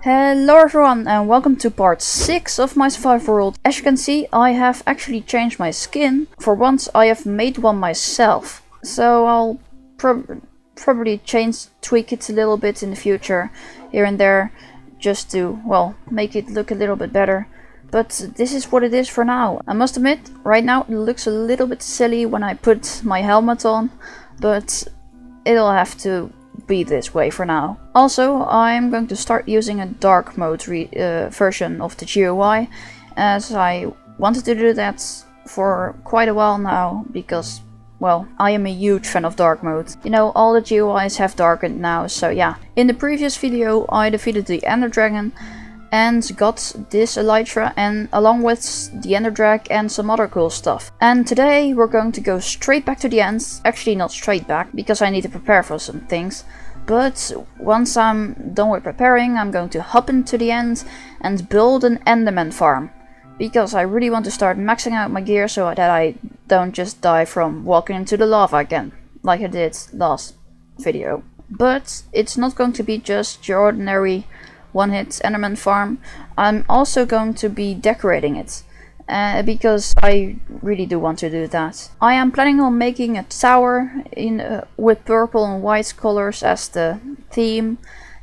Hello everyone and welcome to part 6 of my survival world. As you can see, I have actually changed my skin. For once I have made one myself. So I'll probably tweak it a little bit in the future, here and there, just to, well, make it look a little bit better. But this is what it is for now. I must admit, right now it looks a little bit silly when I put my helmet on, but it'll have to be this way for now. Also, I'm going to start using a dark mode version of the GUI, as I wanted to do that for quite a while now, because, well, I am a huge fan of dark mode. You know, all the GUIs have darkened now, so yeah. In the previous video I defeated the Ender Dragon and got this Elytra, and along with the Ender Drag and some other cool stuff. And today we're going to go straight back to the end. Actually not straight back, because I need to prepare for some things. But once I'm done with preparing, I'm going to hop into the end and build an Enderman farm. Because I really want to start maxing out my gear so that I don't just die from walking into the lava again, like I did last video. But it's not going to be just your ordinary one-hit Enderman farm. I'm also going to be decorating it, because I really do want to do that. I am planning on making a tower with purple and white colors as the theme,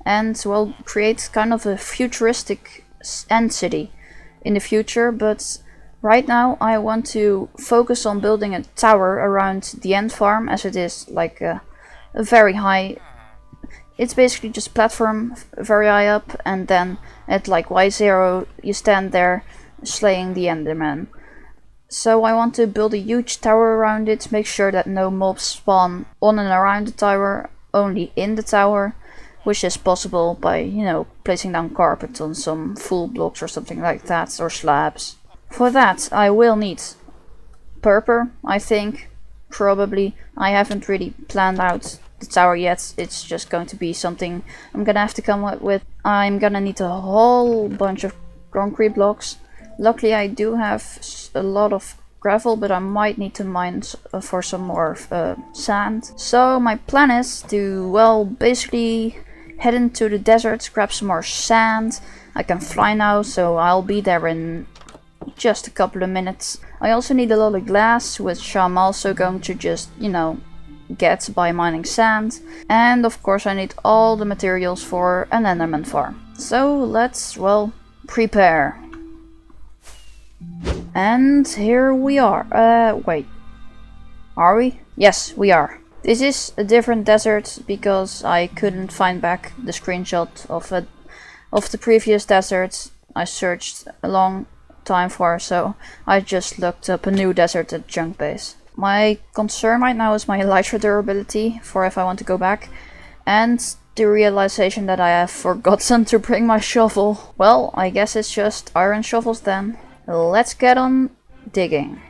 and well, create kind of a futuristic end city in the future. But right now I want to focus on building a tower around the end farm, as it is like a very high. It's basically just a platform very high up, and then at like Y0 you stand there slaying the Enderman. So I want to build a huge tower around it, make sure that no mobs spawn on and around the tower, only in the tower, which is possible by, you know, placing down carpet on some full blocks or something like that, or slabs. For that I will need purple, I think, probably. I haven't really planned out the tower yet. It's just going to be something I'm gonna have to come up with. I'm gonna need a whole bunch of concrete blocks. Luckily I do have a lot of gravel, but I might need to mine for some more sand. So my plan is to, well, basically head into the desert, grab some more sand. I can fly now, so I'll be there in just a couple of minutes. I also need a lot of glass, which I'm also going to just, you know, get by mining sand. And of course I need all the materials for an Enderman farm. So let's, well, prepare. And here we are. Wait. Are we? Yes, we are. This is a different desert because I couldn't find back the screenshot of the previous desert I searched a long time for, so I just looked up a new desert at Junk Base. My concern right now is my elytra durability for if I want to go back, and the realization that I have forgotten to bring my shovel. Well, I guess it's just iron shovels then. Let's get on digging.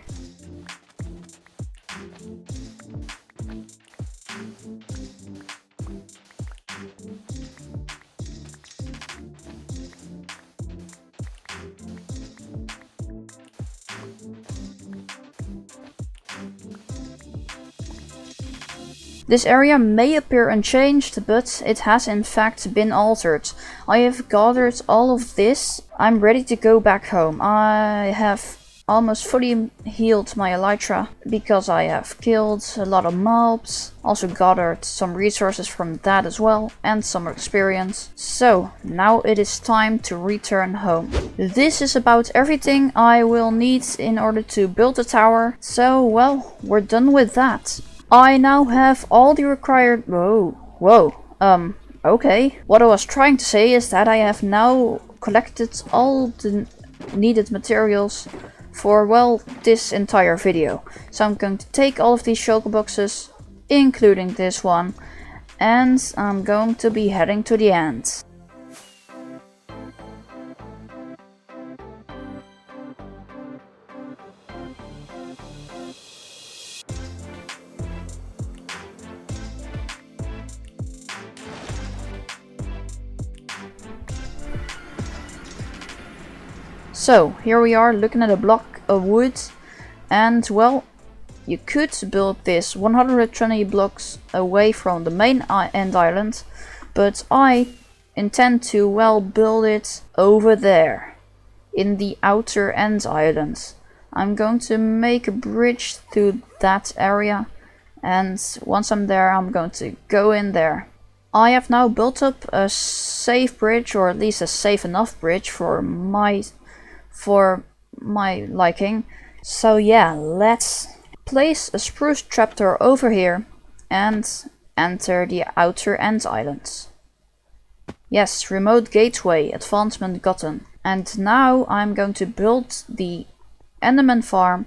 This area may appear unchanged, but it has in fact been altered. I have gathered all of this. I'm ready to go back home. I have almost fully healed my elytra because I have killed a lot of mobs. Also gathered some resources from that as well, and some experience. So now it is time to return home. This is about everything I will need in order to build the tower. So, well, we're done with that. I now have all the required... okay. What I was trying to say is that I have now collected all the needed materials for, well, this entire video. So I'm going to take all of these shulker boxes, including this one, and I'm going to be heading to the end. So here we are looking at a block of wood, and well, you could build this 120 blocks away from the main end island, but I intend to, well, build it over there in the outer end islands. I'm going to make a bridge through that area, and once I'm there I'm going to go in there. I have now built up a safe bridge, or at least a safe enough bridge for my liking. So yeah, let's place a spruce trapdoor over here and enter the outer end islands. Yes, remote gateway advancement gotten. And now I'm going to build the Enderman farm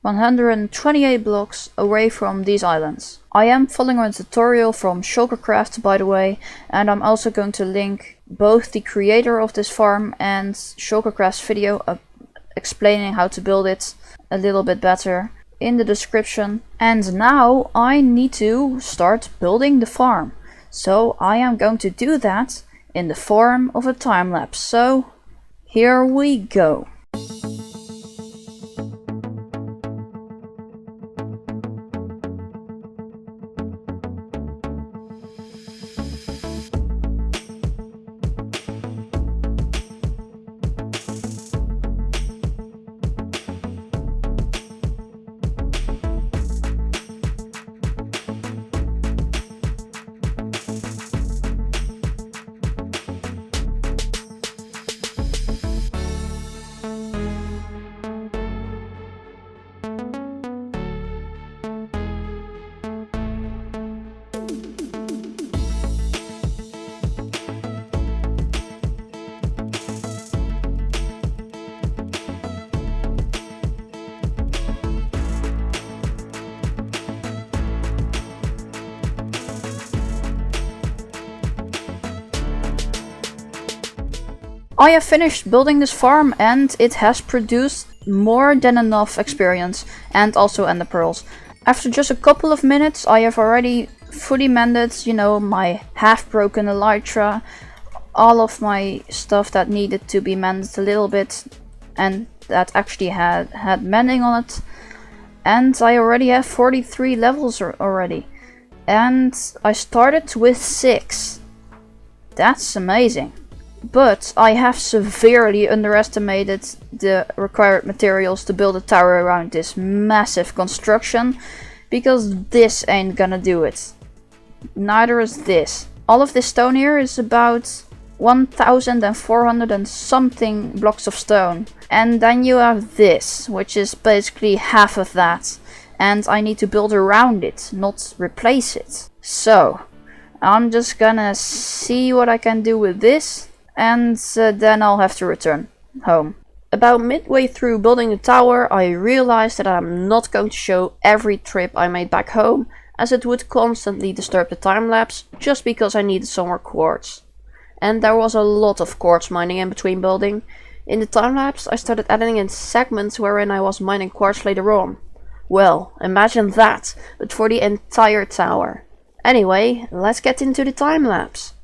128 blocks away from these islands. I am following a tutorial from Shulkercraft, by the way, and I'm also going to link both the creator of this farm and Shulkercraft's video explaining how to build it a little bit better in the description. And now I need to start building the farm. So I am going to do that in the form of a time lapse. So here we go. I have finished building this farm and it has produced more than enough experience and also ender pearls. After just a couple of minutes I have already fully mended, you know, my half broken elytra, all of my stuff that needed to be mended a little bit and that actually had mending on it. And I already have 43 levels already. And I started with 6. That's amazing. But I have severely underestimated the required materials to build a tower around this massive construction, because this ain't gonna do it. Neither is this. All of this stone here is about 1,400 and something blocks of stone. And then you have this, which is basically half of that. And I need to build around it, not replace it. So, I'm just gonna see what I can do with this. And then I'll have to return home. About midway through building the tower, I realized that I'm not going to show every trip I made back home, as it would constantly disturb the time-lapse, just because I needed some more quartz. And there was a lot of quartz mining in between building. In the time-lapse I started adding in segments wherein I was mining quartz later on. Well, imagine that, but for the entire tower. Anyway, let's get into the time-lapse.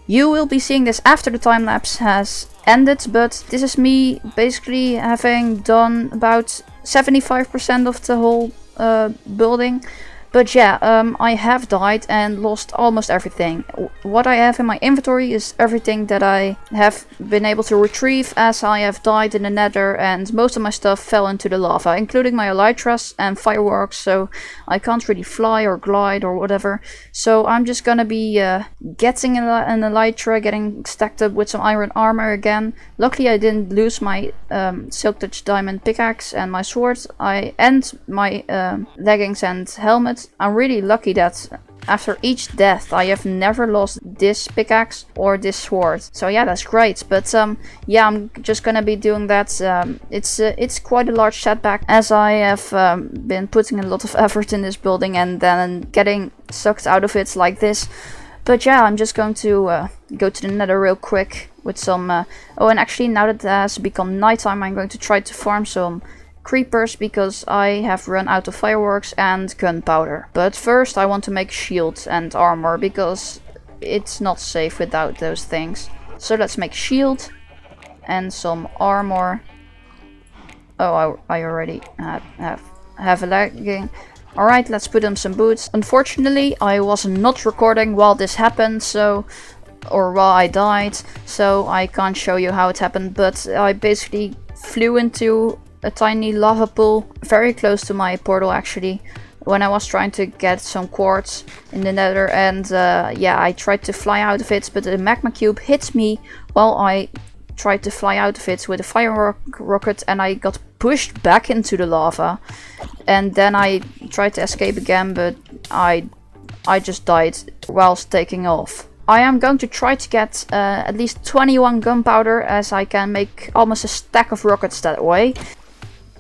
You will be seeing this after the time lapse has ended, but this is me basically having done about 75% of the whole building. But yeah, I have died and lost almost everything. What I have in my inventory is everything that I have been able to retrieve as I have died in the nether, and most of my stuff fell into the lava, including my elytras and fireworks, so I can't really fly or glide or whatever. So I'm just gonna be getting an elytra, getting stacked up with some iron armor again. Luckily I didn't lose my silk touch diamond pickaxe and my sword, and my leggings and helmet. I'm really lucky that after each death I have never lost this pickaxe or this sword. So yeah, that's great. But yeah, I'm just gonna be doing that. It's quite a large setback as I have been putting a lot of effort in this building and then getting sucked out of it like this. But yeah, I'm just going to go to the nether real quick with some... oh, and actually now that it has become nighttime, I'm going to try to farm some creepers because I have run out of fireworks and gunpowder. But first I want to make shield and armor because it's not safe without those things. So let's make shield and some armor. Oh, I already have a legging. Alright, let's put on some boots. Unfortunately, I was not recording while this happened, so... or while I died, so I can't show you how it happened, but I basically flew into a tiny lava pool very close to my portal actually when I was trying to get some quartz in the nether, and yeah, I tried to fly out of it, but the magma cube hit me while I tried to fly out of it with a firework rocket, and I got pushed back into the lava, and then I tried to escape again, but I just died whilst taking off. I am going to try to get at least 21 gunpowder, as I can make almost a stack of rockets that way.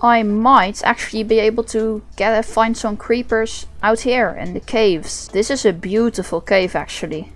I might actually be able to find some creepers out here in the caves. This is a beautiful cave actually.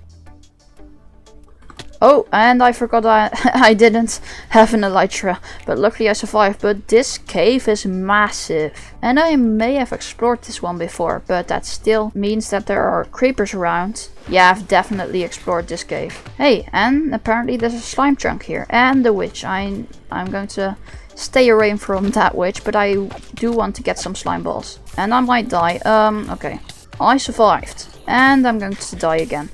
Oh, and I forgot I didn't have an elytra, but luckily I survived. But this cave is massive, and I may have explored this one before, but that still means that there are creepers around. Yeah, I've definitely explored this cave. Hey, and apparently there's a slime chunk here, and the witch. I'm going to stay away from that witch, but I do want to get some slime balls. And I might die. Okay. I survived. And I'm going to die again.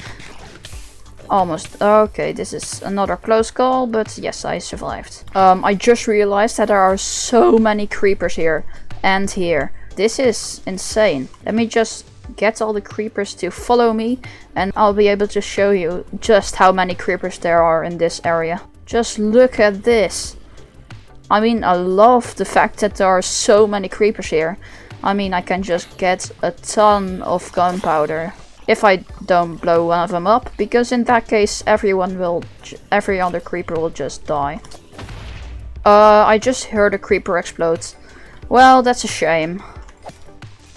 Almost. Okay, this is another close call, but yes, I survived. I just realized that there are so many creepers here and here. This is insane. Let me just get all the creepers to follow me, and I'll be able to show you just how many creepers there are in this area. Just look at this. I mean, I love the fact that there are so many creepers here. I mean, I can just get a ton of gunpowder if I don't blow one of them up, because in that case every other creeper will just die. I just heard a creeper explode. Well, that's a shame.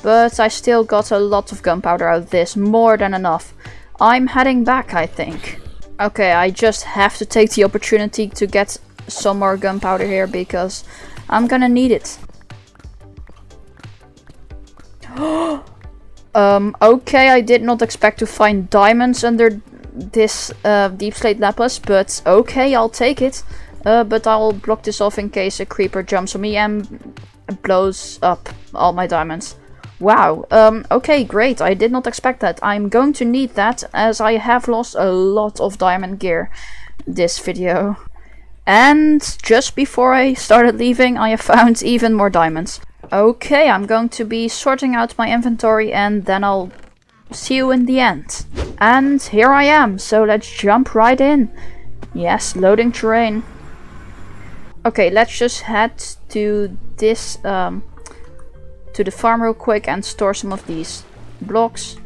But I still got a lot of gunpowder out of this, more than enough. I'm heading back, I think. Okay, I just have to take the opportunity to get some more gunpowder here, because I'm gonna need it. Okay, I did not expect to find diamonds under this deep slate lapis, but okay, I'll take it. But I'll block this off in case a creeper jumps on me and blows up all my diamonds. Wow, okay, great, I did not expect that. I'm going to need that, as I have lost a lot of diamond gear this video. And just before I started leaving, I have found even more diamonds. Okay, I'm going to be sorting out my inventory, and then I'll see you in the end. And here I am, so let's jump right in. Yes, loading terrain. Okay, let's just head to this, to the farm real quick and store some of these blocks.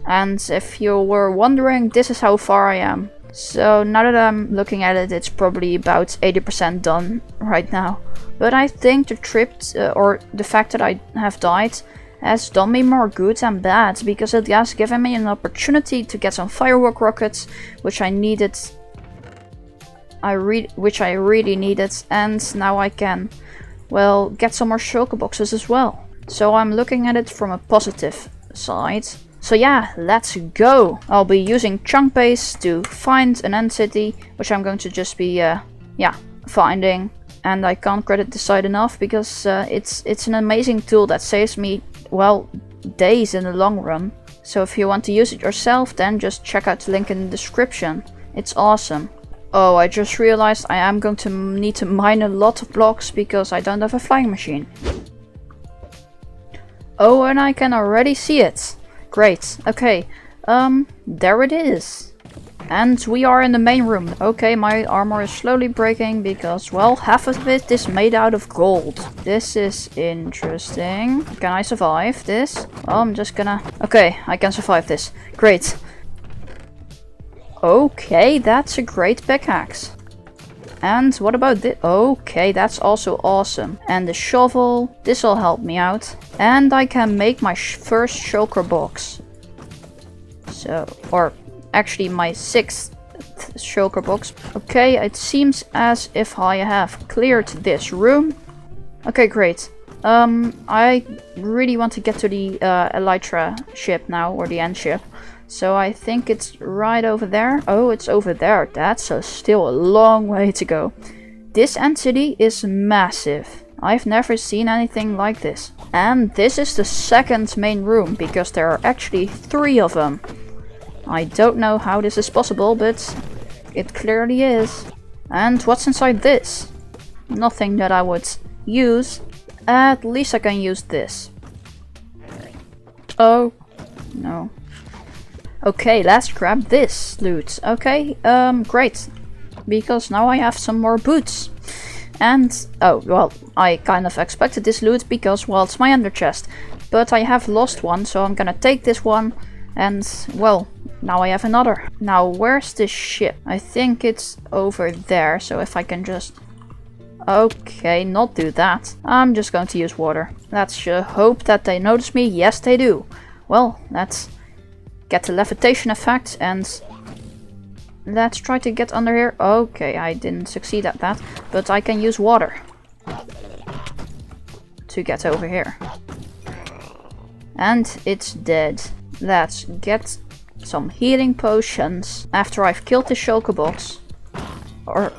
And if you were wondering, this is how far I am. So now that I'm looking at it, it's probably about 80% done right now. But I think the trip, or the fact that I have died, has done me more good than bad, because it has given me an opportunity to get some firework rockets, which I needed. Which I really needed, and now I can, well, get some more shulker boxes as well. So I'm looking at it from a positive side. So yeah, let's go. I'll be using chunk base to find an end city, which I'm going to just be, yeah, finding. And I can't credit this site enough because it's an amazing tool that saves me, well, days in the long run. So if you want to use it yourself, then just check out the link in the description. It's awesome. Oh, I just realized I am going to need to mine a lot of blocks because I don't have a flying machine. Oh, and I can already see it. Great. Okay. There it is. And we are in the main room. Okay, my armor is slowly breaking because, well, half of it is made out of gold. This is interesting. Can I survive this? Well, I'm just gonna... Okay, I can survive this. Great. Okay, that's a great pickaxe. And what about this? Okay, that's also awesome. And the shovel. This will help me out. And I can make my first shulker box. So, or... actually my 6th shulker box. Okay, it seems as if I have cleared this room. Okay, great. I really want to get to the Elytra ship now, or the end ship. So I think it's right over there. Oh, it's over there. That's still a long way to go. This end city is massive. I've never seen anything like this. And this is the 2nd main room, because there are actually 3 of them. I don't know how this is possible, but it clearly is. And what's inside this? Nothing that I would use. At least I can use this. Oh, no. Okay, let's grab this loot. Okay, great. Because now I have some more boots. And, oh, well, I kind of expected this loot because, well, it's my ender chest. But I have lost one, so I'm gonna take this one. And, well, now I have another. Now, where's the ship? I think it's over there, so if I can just... Okay, not do that. I'm just going to use water. Let's hope that they notice me. Yes, they do. Well, let's get the levitation effect and... let's try to get under here. Okay, I didn't succeed at that, but I can use water to get over here. And it's dead. Let's get some healing potions after I've killed the shulker box. Or,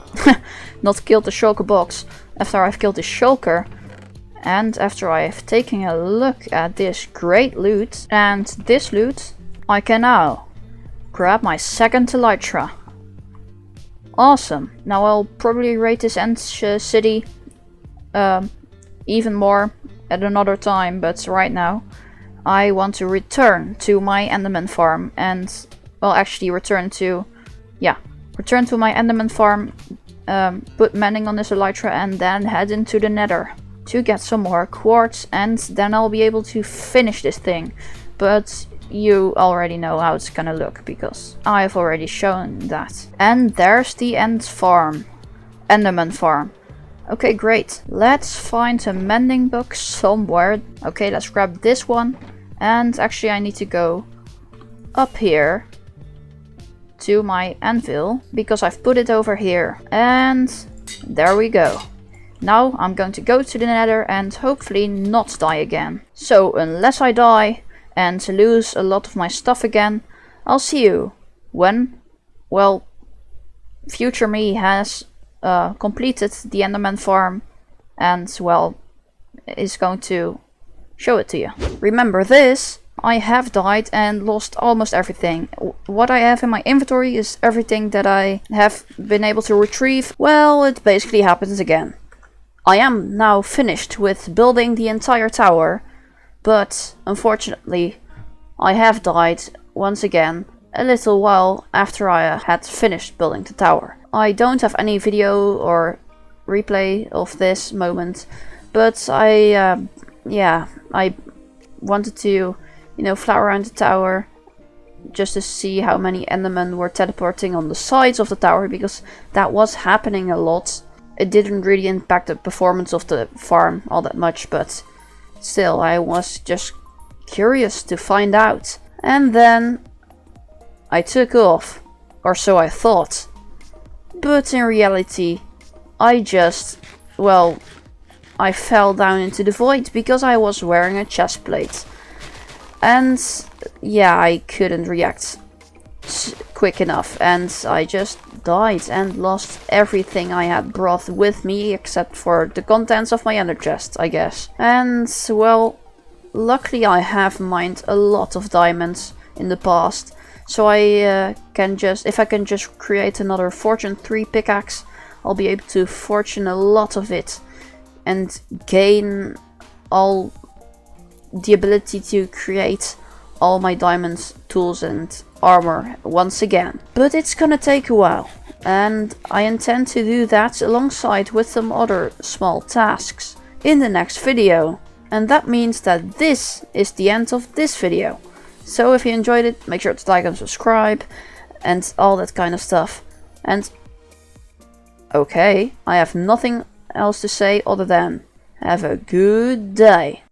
not killed the shulker box. After I've killed the shulker. And after I've taken a look at this great loot. And this loot, I can now grab my 2nd Elytra. Awesome. Now I'll probably rate this end city even more at another time. But right now, I want to return to my Enderman farm and, well, actually return to my Enderman farm, put mending on this Elytra and then head into the Nether to get some more quartz, and then I'll be able to finish this thing. But you already know how it's gonna look because I've already shown that. And there's the Enderman farm. Okay, great. Let's find a mending book somewhere. Okay, let's grab this one. And actually I need to go up here to my anvil because I've put it over here. And there we go. Now I'm going to go to the Nether and hopefully not die again. So unless I die and lose a lot of my stuff again, I'll see you when, well, future me has completed the Enderman farm and, well, is going to show it to you. Remember this, I have died and lost almost everything. What I have in my inventory is everything that I have been able to retrieve. Well, it basically happens again. I am now finished with building the entire tower, but unfortunately I have died once again a little while after I had finished building the tower. I don't have any video or replay of this moment, but I wanted to, fly around the tower just to see how many Endermen were teleporting on the sides of the tower, because that was happening a lot. It didn't really impact the performance of the farm all that much, but still, I was just curious to find out. And then I took off, or so I thought. But in reality, I fell down into the void because I was wearing a chest plate. And yeah, I couldn't react quick enough, and I just died and lost everything I had brought with me except for the contents of my ender chest, I guess. And well, luckily I have mined a lot of diamonds in the past, so I if I can just create another Fortune 3 pickaxe, I'll be able to fortune a lot of it and gain all the ability to create all my diamonds, tools and armor once again. But it's gonna take a while, and I intend to do that alongside with some other small tasks in the next video. And that means that this is the end of this video. So if you enjoyed it, make sure to like and subscribe and all that kind of stuff. And okay, I have nothing else to say other than have a good day.